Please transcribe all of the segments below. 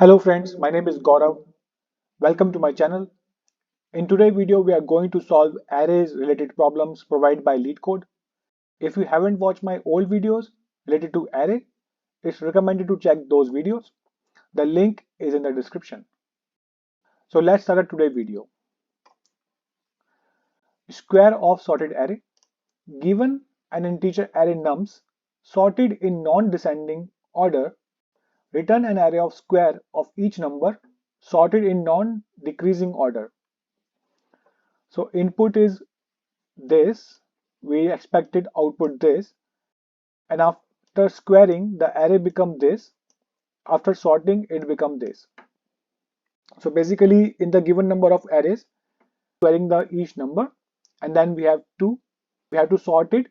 Hello friends, my name is Gaurav. Welcome to my channel. In today's video, we are going to solve arrays related problems provided by Leetcode. If you haven't watched my old videos related to array, it's recommended to check those videos. The link is in the description. So let's start today's video. Square of sorted array. Given an integer array nums sorted in non-descending order, return an array of square of each number sorted in non-decreasing order. So input is this, we expected output this, and after squaring the array become this, after sorting it become this. So basically in the given number of arrays, squaring the each number, and then we have to sort it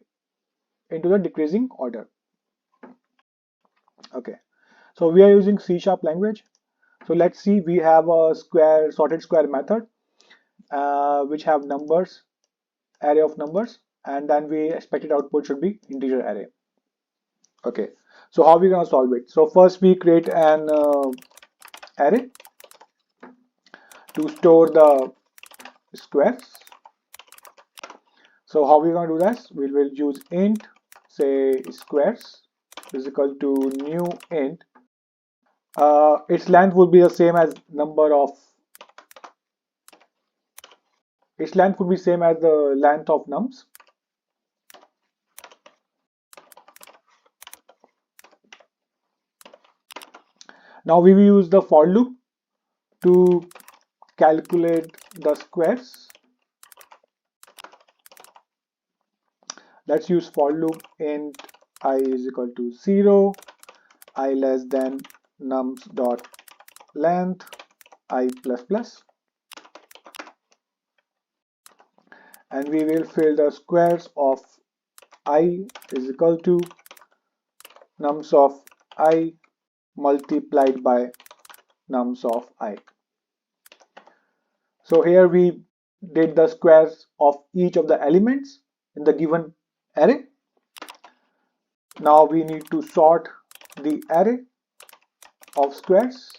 into the decreasing order. Okay, so we are using C# language. So let's see, we have a sorted square method which have numbers, array of numbers, and then we expected output should be integer array. Okay, so how are we gonna solve it? So first we create an array to store the squares. So how are we gonna do this? We will use int, say squares is equal to new int. Its length would be the same as the length of nums. Now we will use the for loop to calculate the squares. Let's use for loop int I is equal to 0, I less than nums dot length I plus plus, and we will fill the squares of I is equal to nums of I multiplied by nums of I. So here we did the squares of each of the elements in the given array. Now we need to sort the array of squares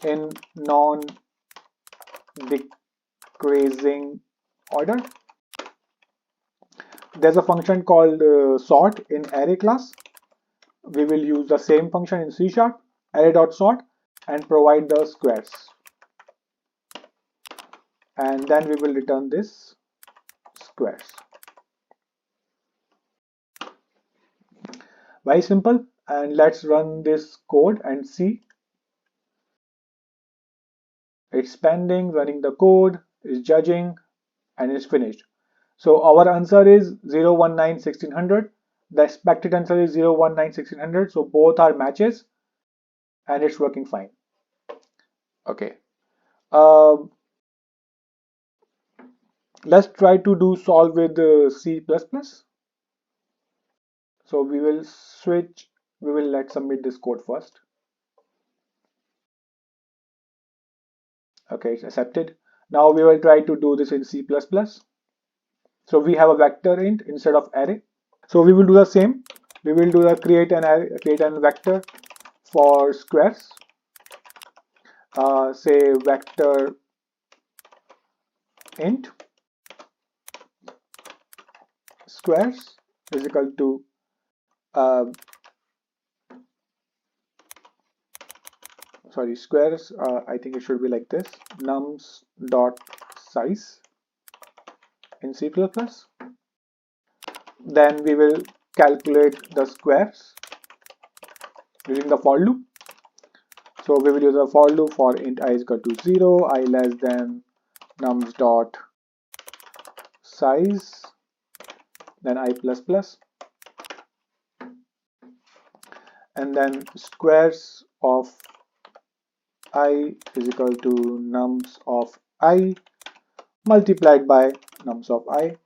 in non-decreasing order. There's a function called sort in array class. We will use the same function in C#, array.sort, and provide the squares. And then we will return this squares. Very simple. And let's run this code and see. It's pending, running the code, is judging, and is finished. So our answer is 019 1600. The expected answer is 019 1600. So both are matches and it's working fine. Okay. Let's try to solve with C++. So we will let's submit this code first. Okay, it's accepted. Now we will try to do this in C++. So we have a vector int instead of array. So we will do the same. We will do the create an vector for squares. Say vector int squares is equal to squares. I think it should be like this: nums dot size in C++. Then we will calculate the squares using the for loop. So we will use a for loop for int I is equal to 0, I less than nums dot size, then I plus plus, and then squares of I is equal to nums of I multiplied by nums of I.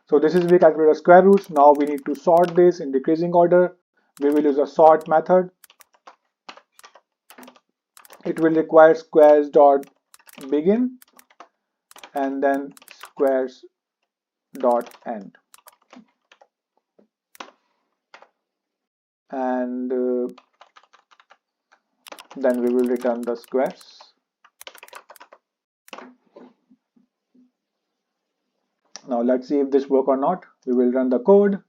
So this is we calculate the square roots. Now we need to sort this in decreasing order. We will use a sort method. It will require squares dot begin and then squares dot end. and then we will return the squares. Now let's see if this works or not. We will run the code.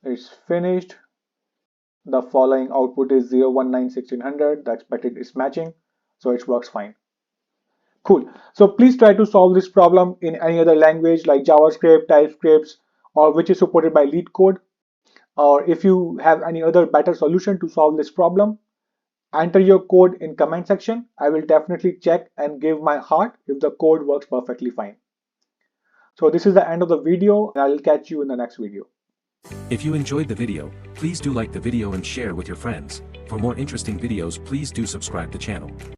It's finished. The following output is 0, 1, 9, 1600. The expected is matching, so it works fine. Cool. So please try to solve this problem in any other language like JavaScript, TypeScript, or which is supported by Leetcode. Or if you have any other better solution to solve this problem, enter your code in comment section. I will definitely check and give my heart if the code works perfectly fine. So this is the end of the video, and I will catch you in the next video. If you enjoyed the video, please do like the video and share with your friends. For more interesting videos, please do subscribe the channel.